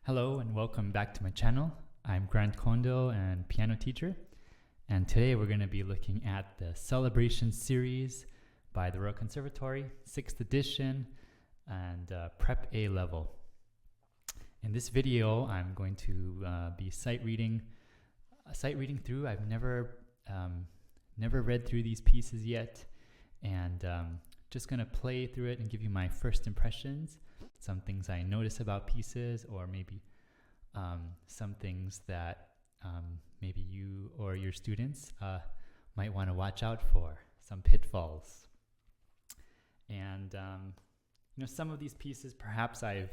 Hello and welcome back to my channel. I'm Grant Kondo and piano teacher, and today we're going to be looking at the Celebration series by the Royal Conservatory, 6th edition and Prep A level. In this video, I'm going to be sight reading through. I've never read through these pieces yet, and just going to play through it and give you my first impressions. Some things I notice about pieces, or maybe some things that maybe you or your students might want to watch out for, some pitfalls. And some of these pieces perhaps I've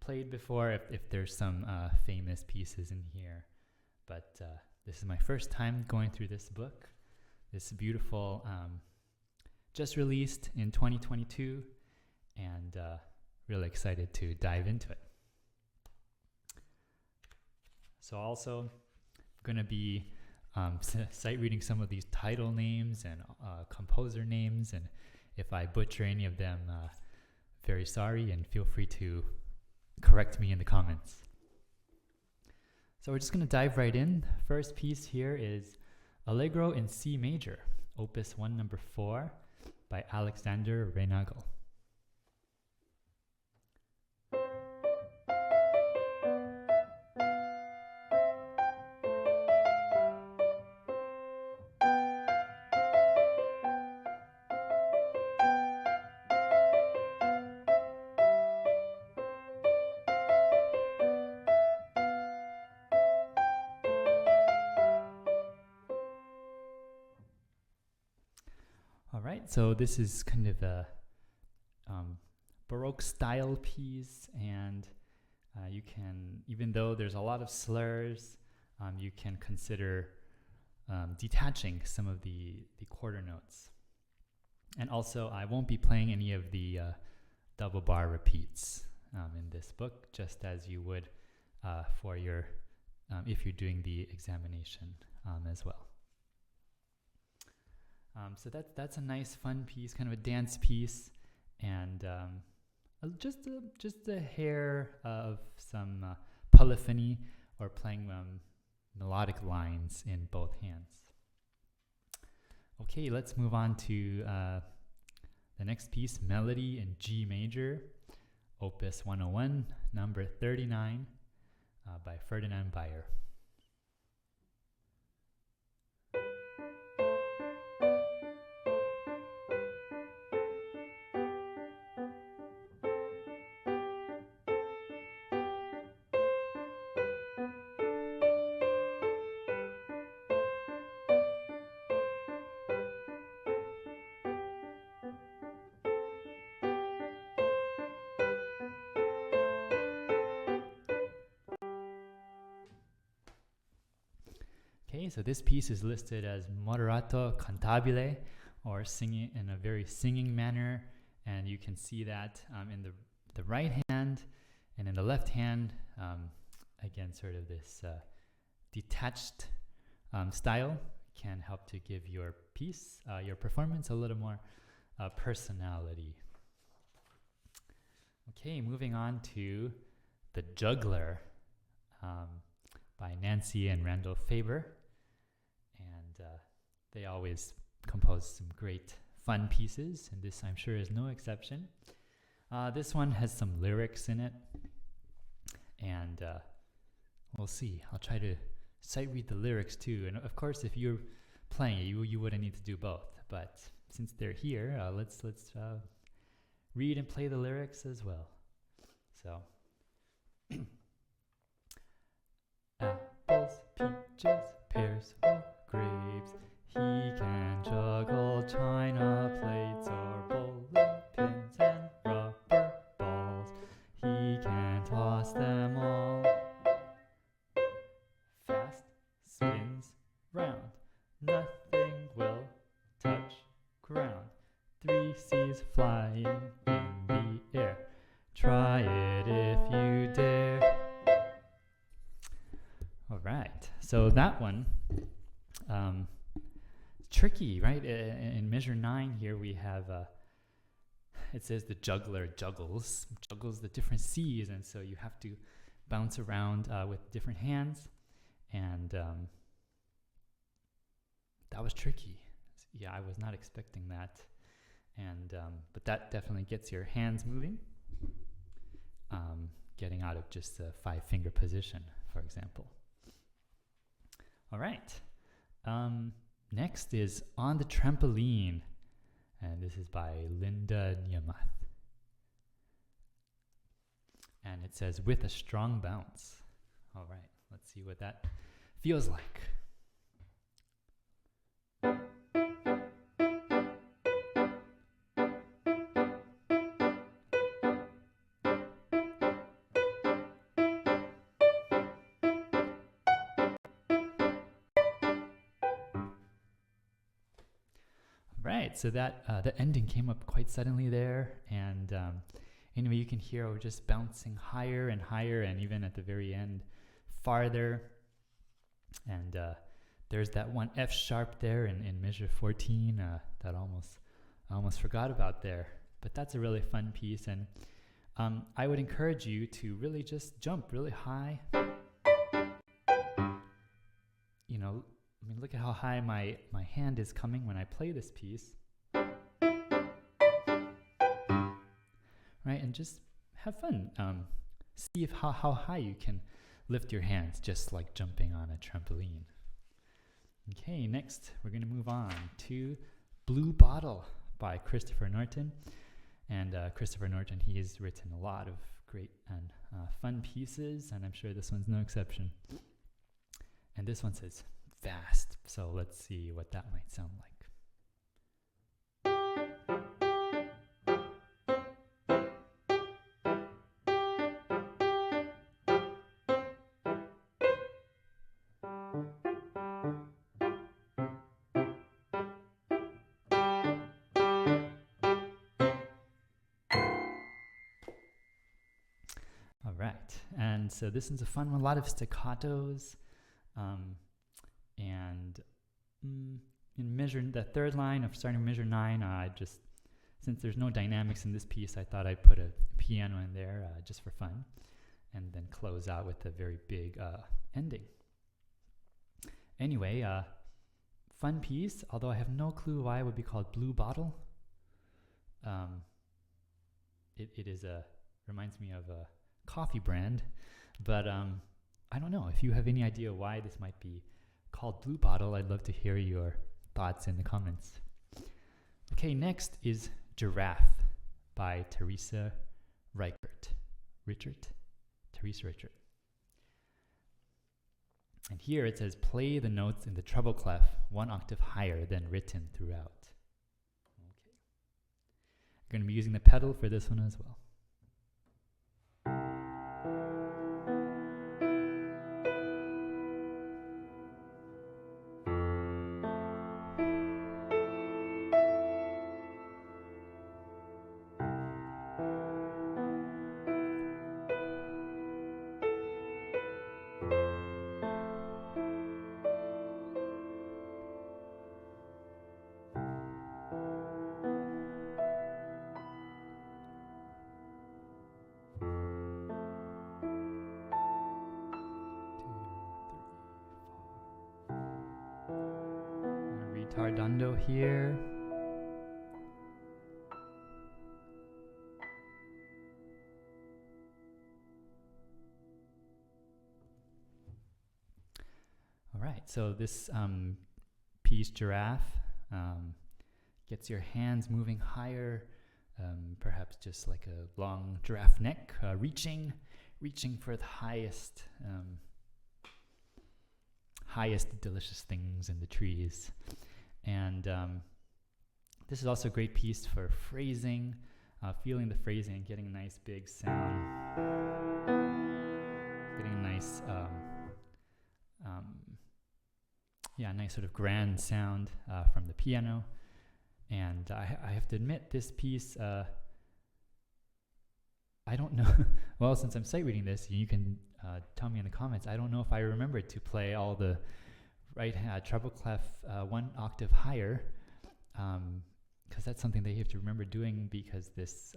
played before if there's some famous pieces in here. But this is my first time going through this book. This beautiful, just released in 2022, and really excited to dive into it. So also going to be sight reading some of these title names and composer names, and if I butcher any of them, very sorry, and feel free to correct me in the comments. So we're just going to dive right in. First piece here is Allegro in C major, Opus 1 number 4 by Alexander Reinagle. So this is kind of a Baroque style piece, and you can, even though there's a lot of slurs, you can consider detaching some of the quarter notes. And also, I won't be playing any of the double bar repeats in this book, just as you would for your if you're doing the examination as well. So that's a nice, fun piece, kind of a dance piece, and just a hair of some polyphony or playing melodic lines in both hands. Okay, let's move on to the next piece, Melody in G major, Opus 101, number 39, by Ferdinand Beyer. Okay, so this piece is listed as moderato cantabile, or singing in a very singing manner, and you can see that in the right hand, and in the left hand, again, sort of this detached style can help to give your piece, your performance, a little more personality. Okay, moving on to the Juggler by Nancy and Randall Faber. And they always compose some great fun pieces, and this, I'm sure, is no exception. This one has some lyrics in it, and we'll see. I'll try to sight read the lyrics too, and of course, if you're playing it, you wouldn't need to do both. But since they're here, let's read and play the lyrics as well. So, apples, peaches, pears, or grapes. He can juggle china plates or bowling pins and rubber balls. He can toss them all. Fast spins round. Nothing will touch ground. 3 C's flying in the air. Try it if you dare. All right, so that one, tricky, right? In measure 9 here we have, it says the juggler juggles the different C's, and so you have to bounce around with different hands, and that was tricky. Yeah, I was not expecting that, and but that definitely gets your hands moving, getting out of just a 5-finger position, for example. All right. Next is On the Trampoline, and this is by Linda Niamath. And it says, with a strong bounce. All right, let's see what that feels like. Right, so that the ending came up quite suddenly there, and anyway, you can hear we're just bouncing higher and higher, and even at the very end, farther. And there's that one F sharp there in measure 14 that I almost forgot about there. But that's a really fun piece, and I would encourage you to really just jump really high. You know, I mean, look at how high my hand is coming when I play this piece. Right, and just have fun. See how high you can lift your hands, just like jumping on a trampoline. Okay, next we're going to move on to Bluebottle by Christopher Norton. And Christopher Norton, he has written a lot of great and fun pieces, and I'm sure this one's no exception. And this one says fast, so let's see what that might sound like. All right, and so this one's a fun one, a lot of staccatos. And in the third line of starting measure 9, since there's no dynamics in this piece, I thought I'd put a piano in there just for fun, and then close out with a very big ending. Anyway, fun piece, although I have no clue why it would be called Bluebottle. It reminds me of a coffee brand, but I don't know. If you have any idea why this might be called Bluebottle, I'd love to hear your thoughts in the comments. Okay, next is Giraffe by Teresa Richert. Teresa Richert. And here it says, play the notes in the treble clef 1 octave higher than written throughout. Okay. I'm going to be using the pedal for this one as well. Ritardando here. All right, so this piece, Giraffe, gets your hands moving higher, perhaps just like a long giraffe neck, reaching for the highest delicious things in the trees. And this is also a great piece for phrasing, feeling the phrasing and getting a nice big sound, getting a nice nice sort of grand sound from the piano. And I have to admit, this piece, I don't know. Well, since I'm sight reading this, you can tell me in the comments. I don't know if I remembered to play all the right treble clef 1 octave higher, because that's something that you have to remember doing, because this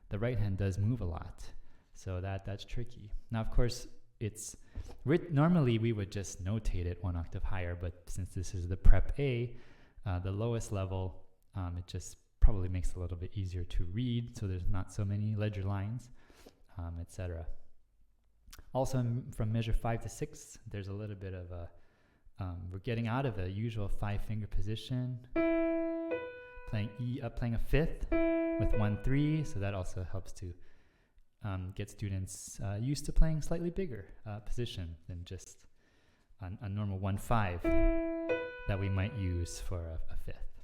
the right hand does move a lot. So that's tricky. Now, of course, it's normally we would just notate it 1 octave higher, but since this is the prep A, the lowest level, it just probably makes it a little bit easier to read, so there's not so many ledger lines, etc. Also, from measure 5 to 6, there's a little bit of a, we're getting out of a usual 5-finger position, playing a fifth with 1-3, so that also helps to get students used to playing slightly bigger position than just a normal 1-5 that we might use for a fifth.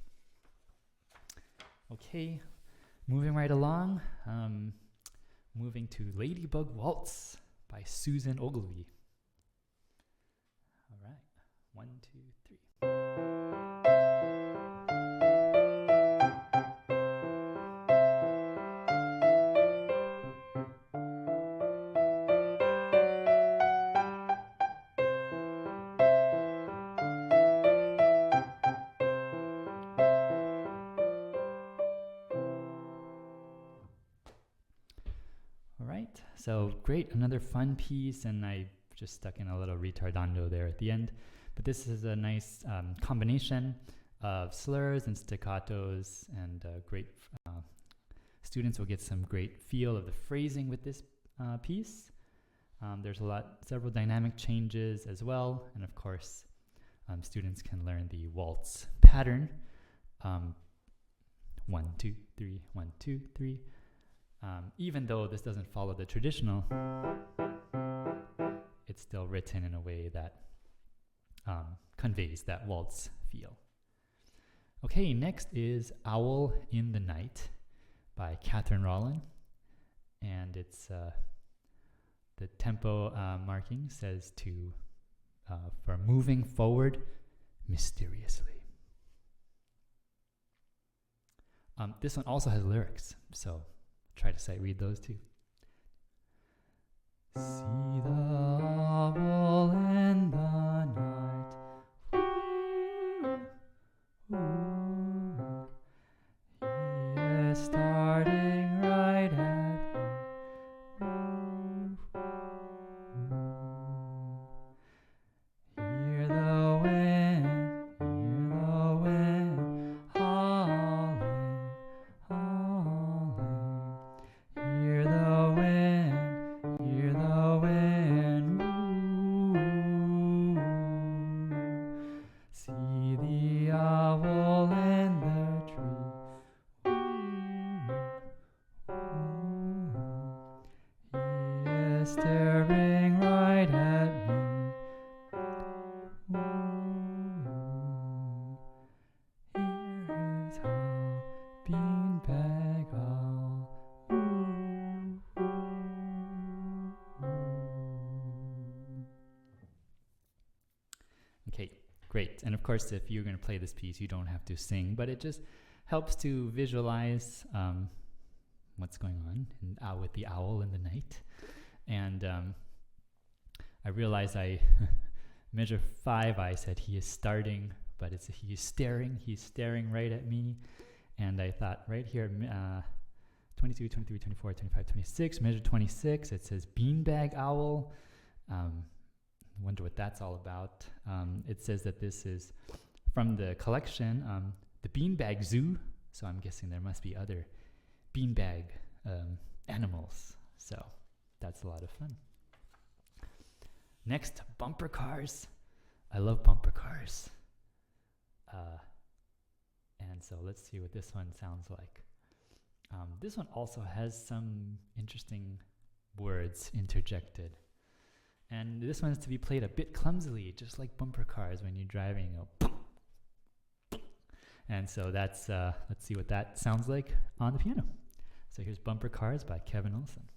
Okay, moving right along, moving to Ladybug Waltz by Susan Ogilvy. All right, 1, 2, 3. So great, another fun piece, and I just stuck in a little retardando there at the end. But this is a nice combination of slurs and staccatos, and great students will get some great feel of the phrasing with this piece. There's several dynamic changes as well, and of course, students can learn the waltz pattern. 1, 2, 3, 1, 2, 3. Even though this doesn't follow the traditional, it's still written in a way that conveys that waltz feel. Okay, next is Owl in the Night by Rollin. And it's the tempo marking says for moving forward mysteriously. This one also has lyrics, so try to sight read those too. See the owl in the night. Ooh, ooh. He is starting right at me. Ooh, ooh. Hear the wind howling, howling. Hear the wind, ooh. See the owl in the tree, ooh, ooh. He is staring right at me, ooh. Here is how beanbag owl, ooh, ooh, ooh. Okay, great. And of course, if you're going to play this piece, you don't have to sing, but it just helps to visualize what's going on with the owl in the night. And I realized measure 5, I said he is starting, but he's staring right at me. And I thought right here, 22, 23, 24, 25, 26, measure 26, it says beanbag owl. Wonder what that's all about. It says that this is from the collection, the Beanbag Zoo. So I'm guessing there must be other beanbag animals. So that's a lot of fun. Next, bumper cars. I love bumper cars. And so let's see what this one sounds like. This one also has some interesting words interjected. And this one is to be played a bit clumsily, just like bumper cars when you're driving. And so that's, let's see what that sounds like on the piano. So here's Bumper Cars by Kevin Olson.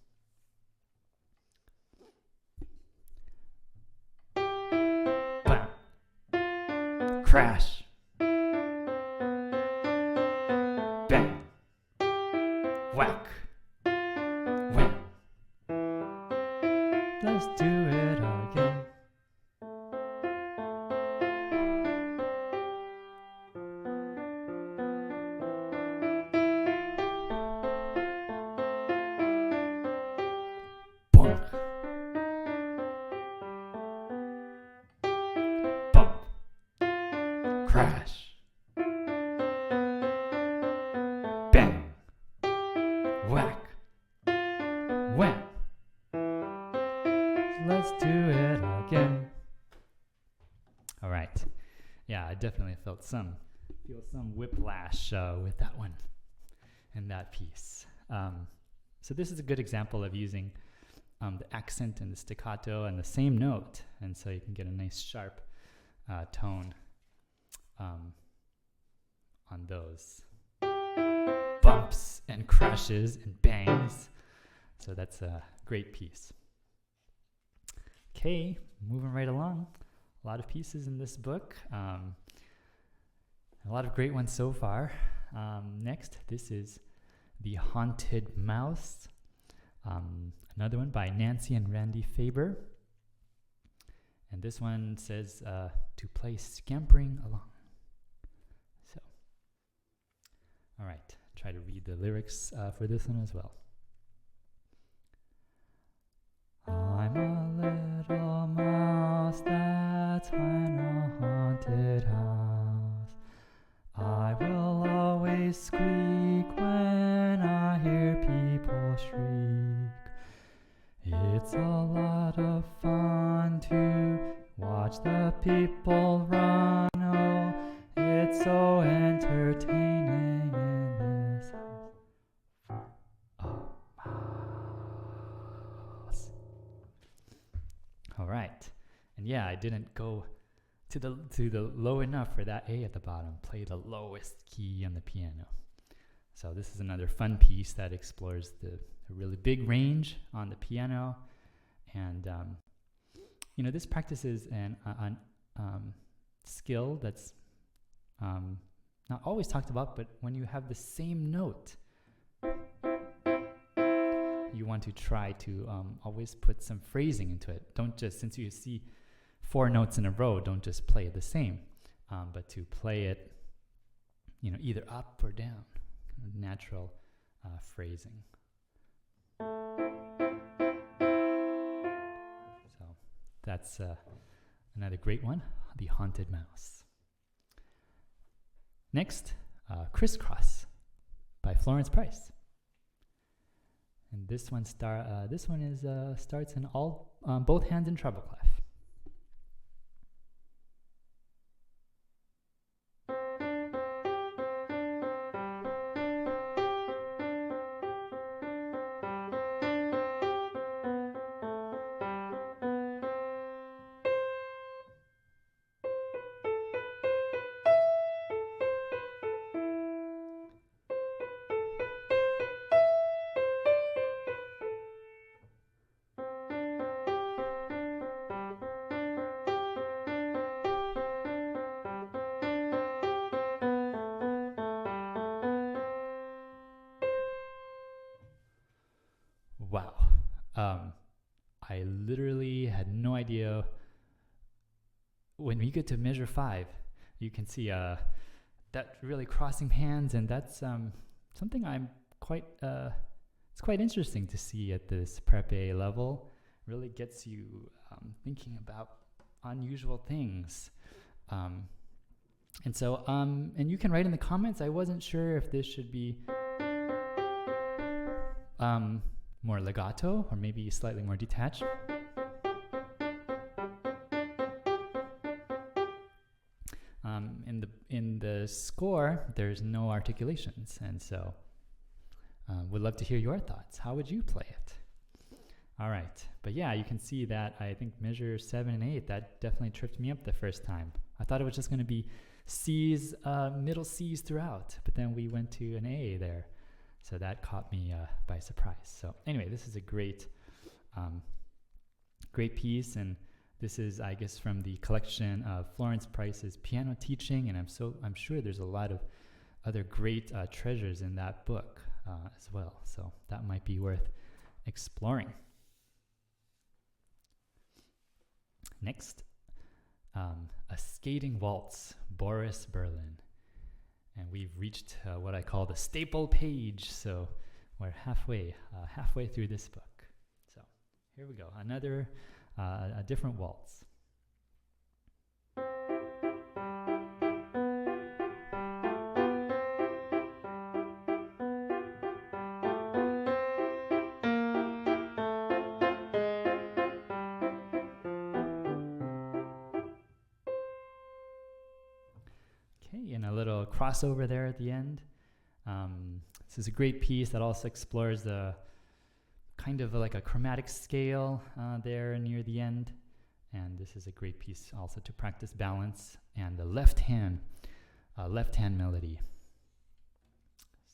Bam. Crash. Bang. Whack. Wham. Let's do it again. crash, bang, whack, wham. Let's do it again. All right. Yeah, I definitely feel some whiplash with that one and that piece. So this is a good example of using the accent and the staccato and the same note, and so you can get a nice sharp tone on those bumps and crashes and bangs. So that's a great piece. Okay, moving right along. A lot of pieces in this book. A lot of great ones so far. Next, this is The Haunted Mouse. Another one by Nancy and Randy Faber. And this one says to play Scampering Along. So, all right, try to read the lyrics for this one as well. I'm a little mouse that's in a haunted house. I will always squeak when I hear people shriek. It's a lot of fun to watch the people run. Oh, it's so entertaining in this house. Oh, mouse. All right. And yeah, I didn't go to the low enough for that A at the bottom. Play the lowest key on the piano. So this is another fun piece that explores the really big range on the piano, and this practices an skill that's not always talked about, but when you have the same note, you want to try to always put some phrasing into it. Don't just, since you see 4 notes in a row, don't just play it the same, but to play it, either up or down, kind of natural phrasing. So that's another great one, The Haunted Mouse. Next, Crisscross by Florence Price. And this one starts in both hands in treble clef. Wow. I literally had no idea. When we get to measure 5, you can see that really crossing hands, and that's something I'm quite, it's quite interesting to see at this Prep A level. Really gets you thinking about unusual things. And you can write in the comments, I wasn't sure if this should be more legato or maybe slightly more detached. In the score, there's no articulations, and so would love to hear your thoughts. How would you play it? All right, but yeah, you can see that I think measure 7 and 8, that definitely tripped me up the first time. I thought it was just going to be C's, middle C's throughout, but then we went to an A there. So that caught me by surprise. So anyway, this is a great piece, and this is, I guess, from the collection of Florence Price's piano teaching, and I'm sure there's a lot of other great treasures in that book as well. So that might be worth exploring. Next, A Skating Waltz, Boris Berlin. And we've reached what I call the staple page, so we're halfway through this book. So here we go, another a different waltz. little crossover there at the end. This is a great piece that also explores the kind of like a chromatic scale there near the end. And this is a great piece also to practice balance and the left hand melody.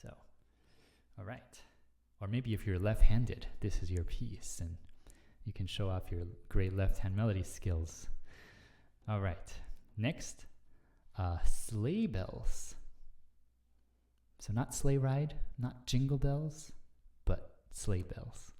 So, all right. Or maybe if you're left-handed, this is your piece, and you can show off your great left-hand melody skills. All right. Next, sleigh bells. So not sleigh ride, not jingle bells, but sleigh bells.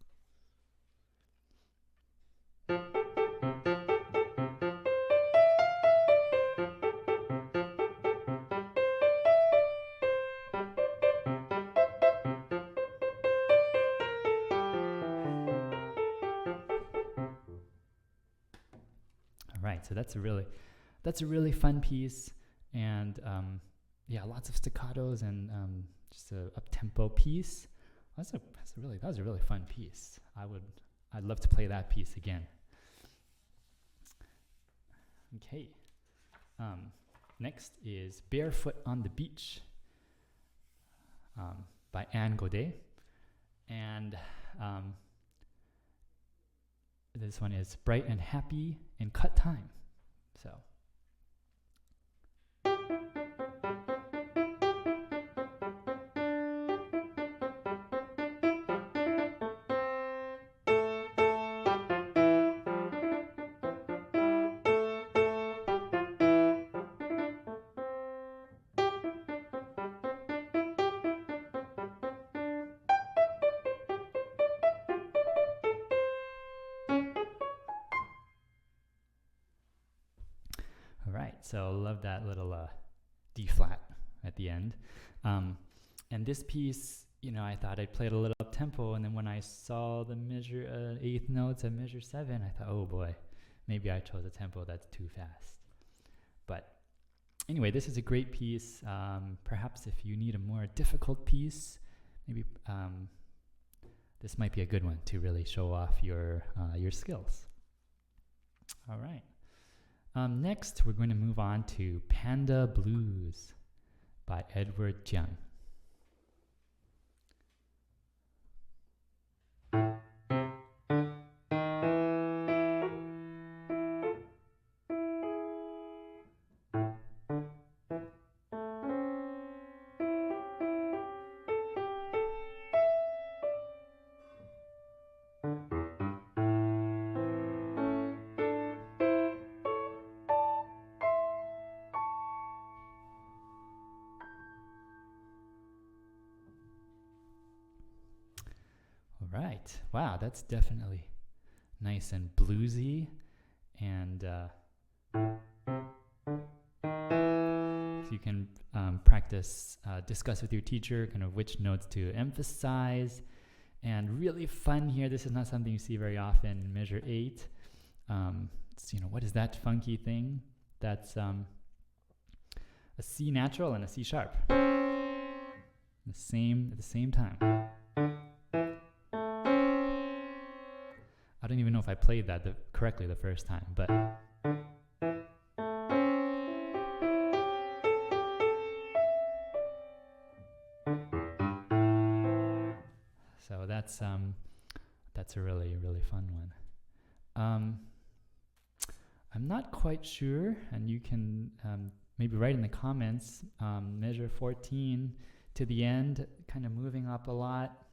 So that's a really fun piece, and lots of staccatos and just a up-tempo piece. That was a really fun piece. I'd love to play that piece again. Okay. Next is Barefoot on the Beach by Gaudet, and this one is bright and happy in cut time. So. So I love that little D flat at the end. And this piece, I thought I'd play it a little up tempo, and then when I saw the measure eighth notes at measure 7, I thought, oh boy, maybe I chose a tempo that's too fast. But anyway, this is a great piece. Perhaps if you need a more difficult piece, maybe this might be a good one to really show off your skills. All right. Next, we're going to move on to Panda Blues by Edward Jiang. Right. Wow, that's definitely nice and bluesy. And so you can practice, discuss with your teacher kind of which notes to emphasize. And really fun here, this is not something you see very often in measure 8. It's, what is that funky thing? That's a C natural and a C sharp. At the same time. I don't even know if I played that correctly the first time, but so that's a really, really fun one. I'm not quite sure, and you can maybe write in the comments, measure 14 to the end, kind of moving up a lot.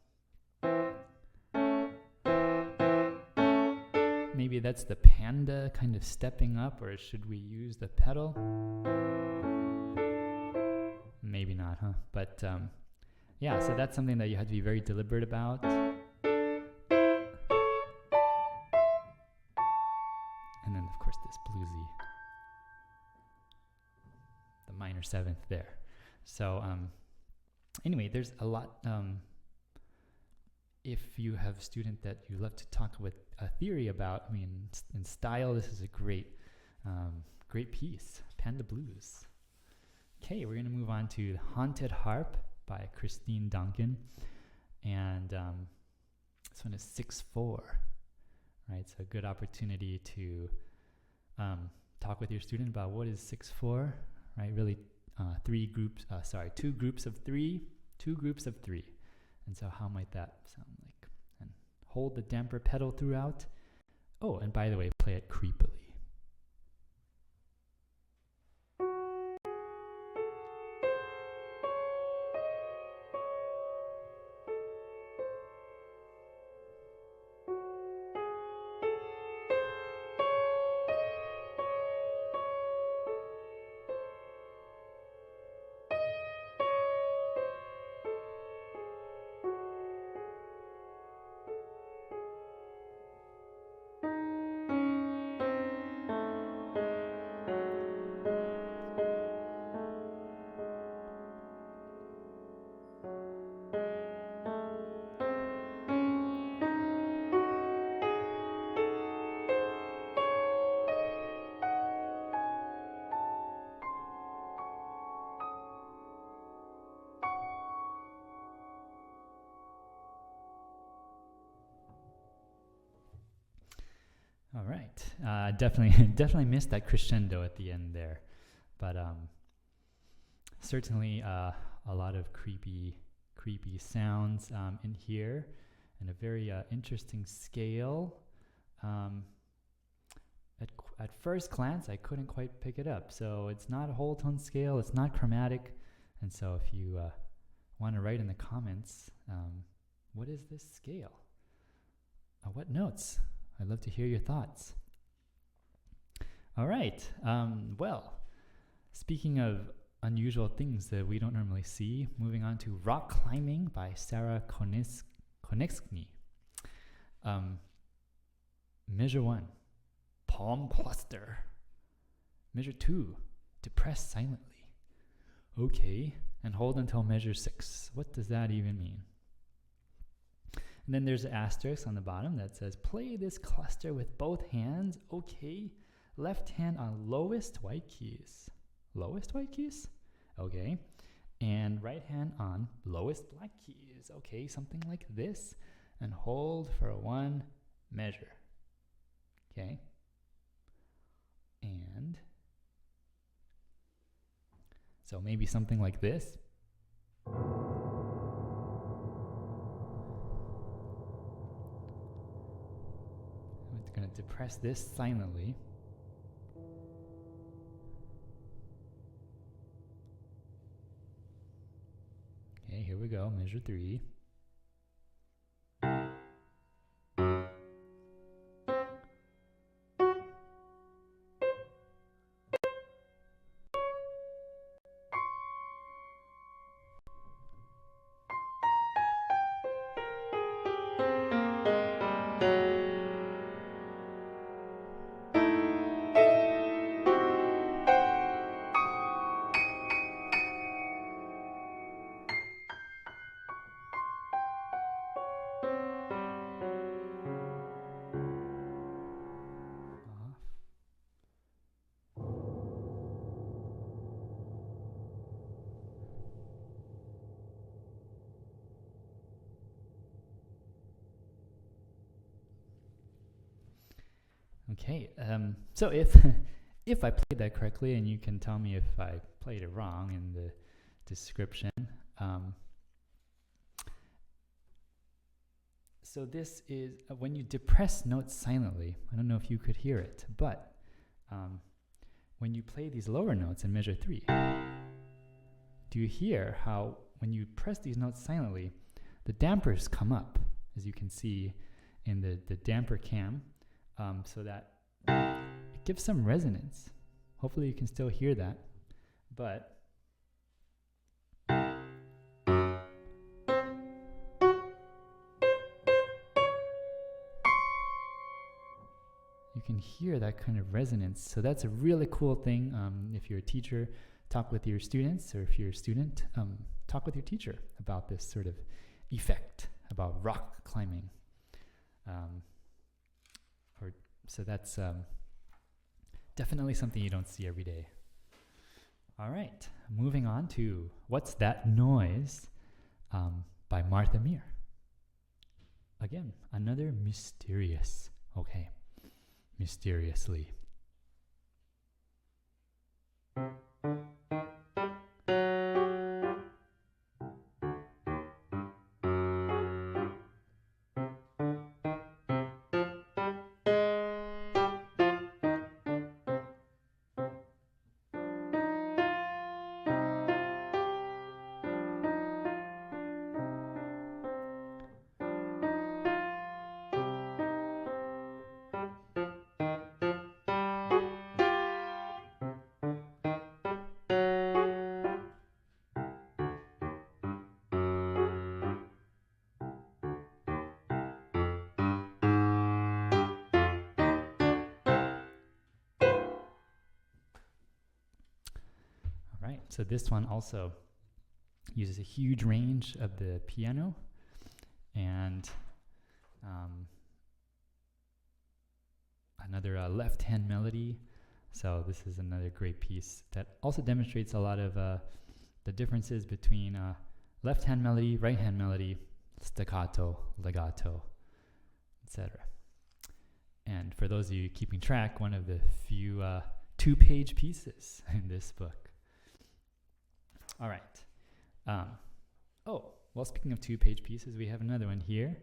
Maybe that's the Panda kind of stepping up, or should we use the pedal? Maybe not, huh? But yeah, so that's something that you have to be very deliberate about. And then, of course, this bluesy, the minor 7th there. So anyway, there's a lot. If you have a student that you love to talk with a theory about, in style, this is a great piece, Panda Blues. Okay, we're going to move on to Haunted Harp by Christine Donkin. And this one is 6/4, right? So a good opportunity to talk with your student about what is 6/4, right? Really two groups of three. And so how might that sound like? And hold the damper pedal throughout. Oh, and by the way, play it creepily. All right. Definitely missed that crescendo at the end there, but certainly a lot of creepy sounds in here, and a very interesting scale. At first glance, I couldn't quite pick it up. So it's not a whole tone scale. It's not chromatic, and so if you want to write in the comments, what is this scale? What notes? I'd love to hear your thoughts. All right. Well, speaking of unusual things that we don't normally see, moving on to Rock Climbing by Sarah Konecsni. Measure 1, palm cluster. Measure 2, depress silently. Okay, and hold until measure 6. What does that even mean? And then there's an asterisk on the bottom that says, play this cluster with both hands. Okay. Left hand on lowest white keys. Lowest white keys? Okay. And right hand on lowest black keys. Okay, something like this. And hold for 1 measure. Okay. And so maybe something like this. I'm going to depress this silently. Okay, here we go, measure 3. Okay, so if I played that correctly, and you can tell me if I played it wrong in the description. So this is when you depress notes silently. I don't know if you could hear it, but when you play these lower notes in measure 3, do you hear how when you press these notes silently, the dampers come up, as you can see in the damper cam, so that it gives some resonance. Hopefully you can still hear that, but you can hear that kind of resonance. So that's a really cool thing. If you're a teacher, talk with your students, or if you're a student, talk with your teacher about this sort of effect, about rock climbing. So that's definitely something you don't see every day. All right, moving on to What's That Noise by Martha Mier. Again, another mysterious. Okay, mysteriously. right, so this one also uses a huge range of the piano, and another left-hand melody. So this is another great piece that also demonstrates a lot of the differences between left-hand melody, right-hand melody, staccato, legato, etc. And for those of you keeping track, one of the few two-page pieces in this book. All right. Well, speaking of two-page pieces, we have another one here.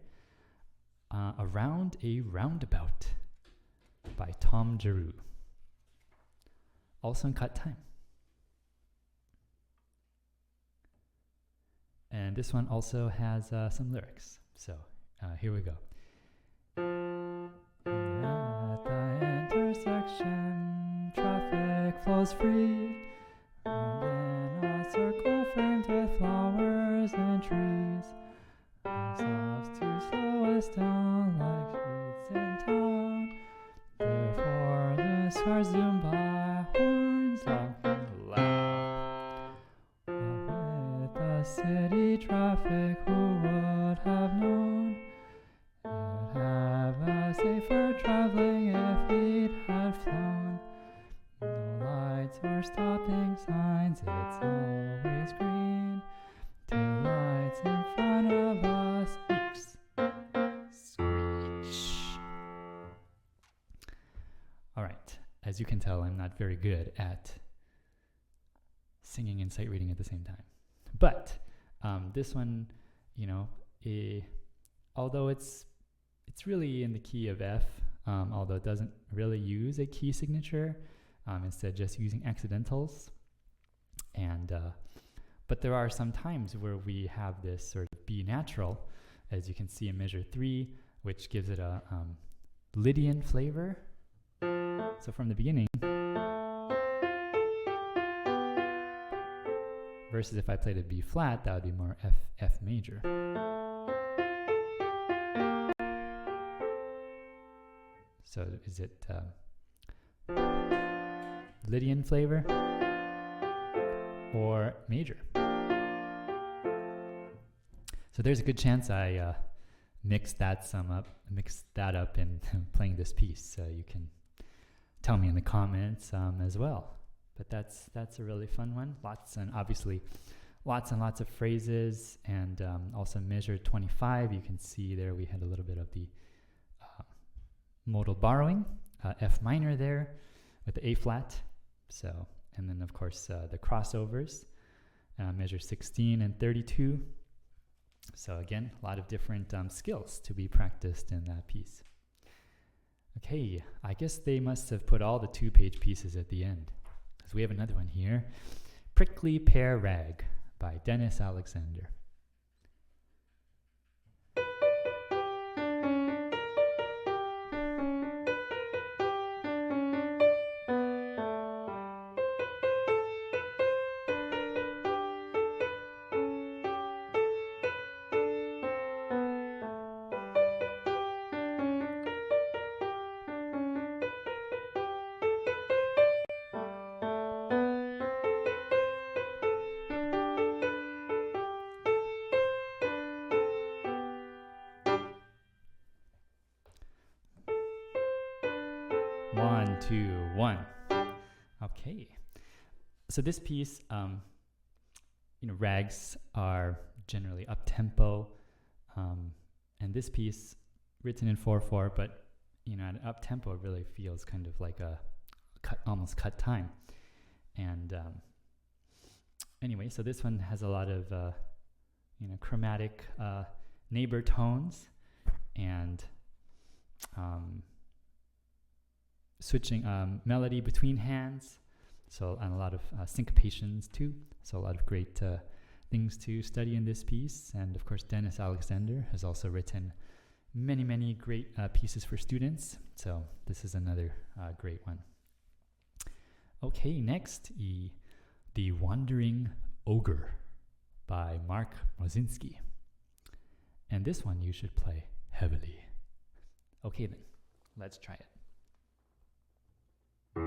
Around a Roundabout by Tom Giroux. Also in cut time. And this one also has some lyrics. So here we go. At the intersection, traffic flows free. Round in a circle framed with flowers and trees. Stops to slow us down like heats in town. Therefore the cars zoom by, horns honking loud. With the city traffic, who would have known? It'd have a safer traveling if it had flown. No lights or stopping signs, it's always green. Tail lights in front of us, eeps, screech. All right, as you can tell, I'm not very good at singing and sight reading at the same time. But this one, although it's really in the key of F, although it doesn't really use a key signature, instead just using accidentals. And but there are some times where we have this sort of B natural, as you can see in measure 3, which gives it a Lydian flavor. So from the beginning, versus if I played a B flat, that would be more F major. So is it Lydian flavor or major? So there's a good chance I mixed that up in playing this piece. So you can tell me in the comments as well. But that's a really fun one. Lots and lots of phrases, and also measure 25. You can see there we had a little bit of the modal borrowing, F minor there with the A flat. So, and then of course the crossovers, measure 16 and 32. So again, a lot of different skills to be practiced in that piece. Okay, I guess they must have put all the two-page pieces at the end, because we have another one here, Prickly Pear Rag by Dennis Alexander. One, two, one. Okay. So this piece, rags are generally up tempo, and this piece written in 4/4, but at up tempo it really feels kind of like a almost cut time. And anyway, so this one has a lot of chromatic neighbor tones, and switching melody between hands, and a lot of syncopations too. So a lot of great things to study in this piece. And of course, Dennis Alexander has also written many great pieces for students. So this is another great one. Okay, next, The Wandering Ogre by Mark Mozinski. And this one you should play heavily. Okay then, let's try it. 1,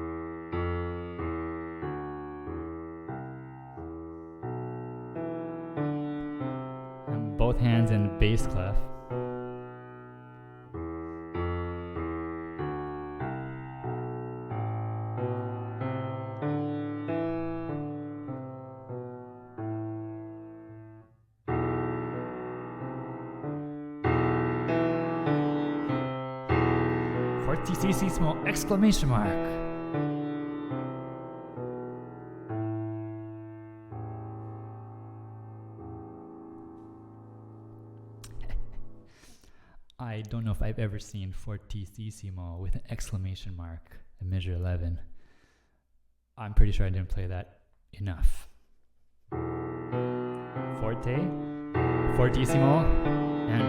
both hands in the bass clef. Fortissimo! Exclamation mark! I don't know if I've ever seen fortissimo with an exclamation mark in measure 11. I'm pretty sure I didn't play that enough. Forte, fortissimo, and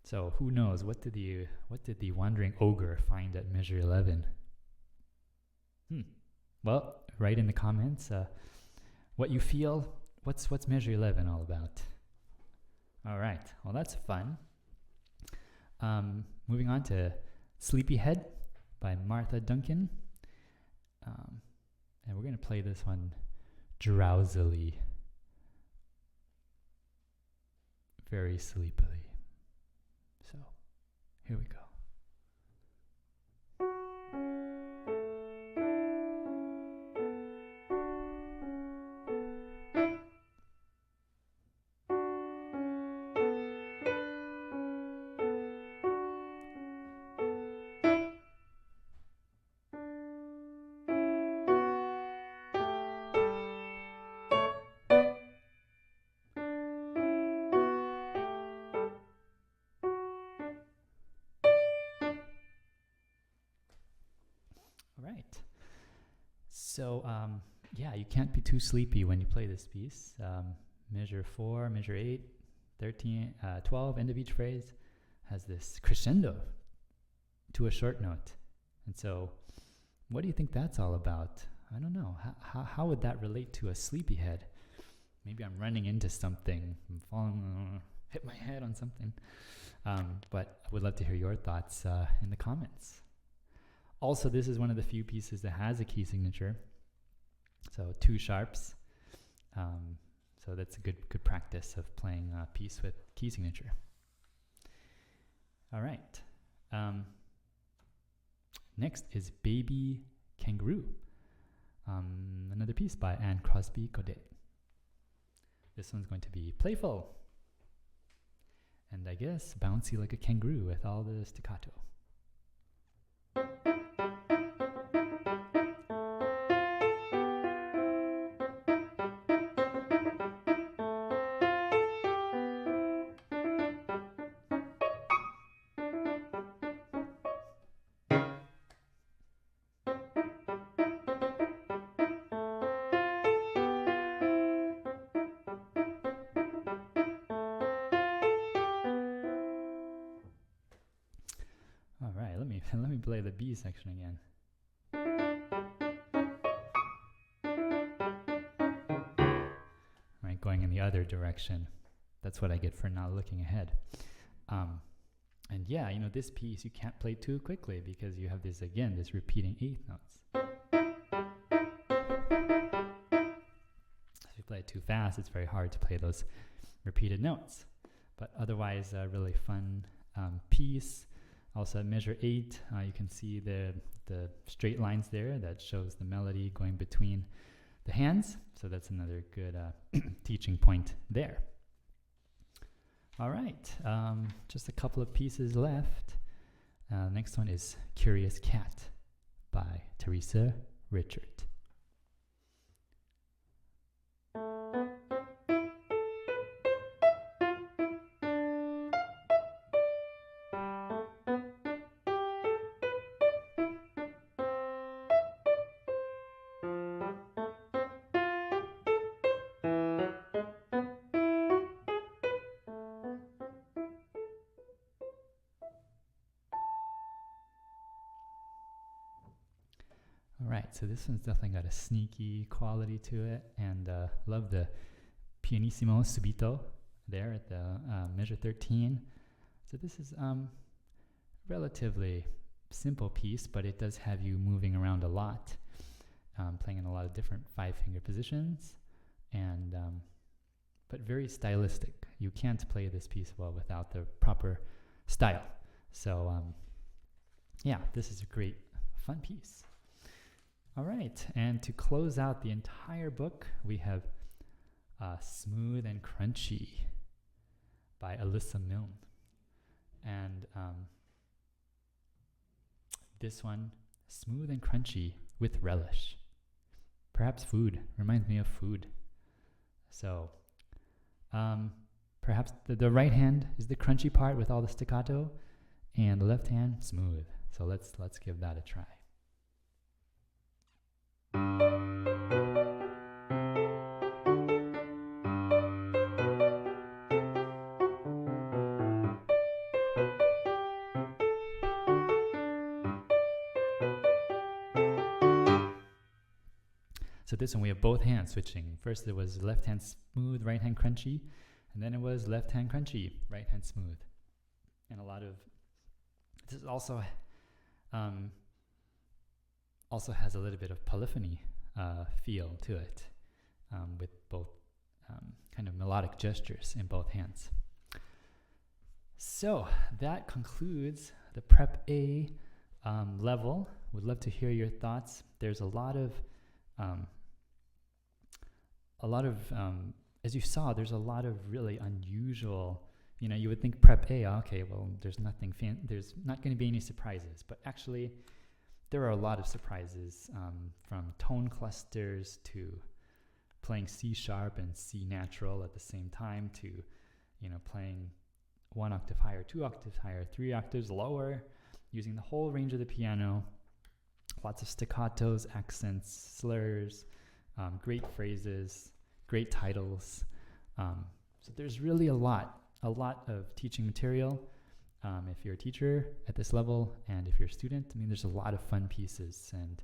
so who knows, what did the wandering ogre find at measure 11? Well, write in the comments what you feel. What's measure 11 all about? All right, well, that's fun. Moving on to Sleepyhead by Martha Donkin. And we're going to play this one drowsily, very sleepily. So, here we go. So, yeah, you can't be too sleepy when you play this piece. Measure 4, measure 8, 13, 12, end of each phrase has this crescendo to a short note. And so, what do you think that's all about? I don't know. How would that relate to a sleepyhead? Maybe I'm running into something, I'm falling, hit my head on something. But I would love to hear your thoughts in the comments. Also, this is one of the few pieces that has a key signature. So 2 sharps. So that's a good practice of playing a piece with key signature. All right. Next is Baby Kangaroo. Another piece by Crosby Gaudet. This one's going to be playful. And I guess bouncy like a kangaroo with all the staccato. Let me play the B section again. Right, going in the other direction. That's what I get for not looking ahead. And yeah, you know, this piece you can't play too quickly because you have this, again, this repeating eighth notes. If you play it too fast, it's very hard to play those repeated notes. But otherwise, a really fun piece. Also at measure 8, you can see the straight lines there that shows the melody going between the hands. So that's another good teaching point there. All right, just a couple of pieces left. Next one is Curious Cat by Teresa, Richert. Right, so this one's definitely got a sneaky quality to it, and love the pianissimo subito there at the measure 13. So this is relatively simple piece, but it does have you moving around a lot. playing in a lot of different 5-finger positions, and but very stylistic. You can't play this piece well without the proper style. So yeah, this is a great, fun piece. All right, and to close out the entire book, we have Smooth and Crunchy by Alyssa Milne. And this one, smooth and crunchy with relish. Perhaps food. Reminds me of food. So perhaps the right hand is the crunchy part with all the staccato, and the left hand, smooth. So let's give that a try. So this one we have both hands switching. First it was left hand smooth, right hand crunchy, and then it was left hand crunchy, right hand smooth. And a lot of this is also has a little bit of polyphony feel to it, with both kind of melodic gestures in both hands. So that concludes the Prep A level. Would love to hear your thoughts. There's a lot of as you saw, there's a lot of really unusual, you would think Prep A, okay, well, there's there's not going to be any surprises, but actually there are a lot of surprises, from tone clusters to playing C sharp and C natural at the same time to, playing 1 octave higher, 2 octaves higher, 3 octaves lower, using the whole range of the piano, lots of staccatos, accents, slurs, great phrases, great titles. So there's really a lot of teaching material. If you're a teacher at this level, and if you're a student, there's a lot of fun pieces, and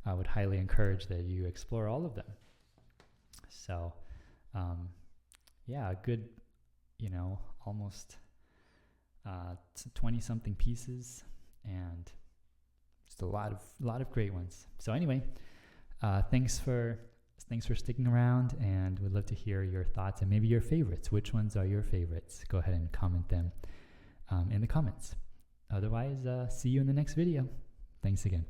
I would highly encourage that you explore all of them. So, yeah, a good, almost 20-something pieces, and just a lot of great ones. So anyway, thanks for sticking around, and would love to hear your thoughts and maybe your favorites. Which ones are your favorites? Go ahead and comment them in the comments. Otherwise, see you in the next video. Thanks again.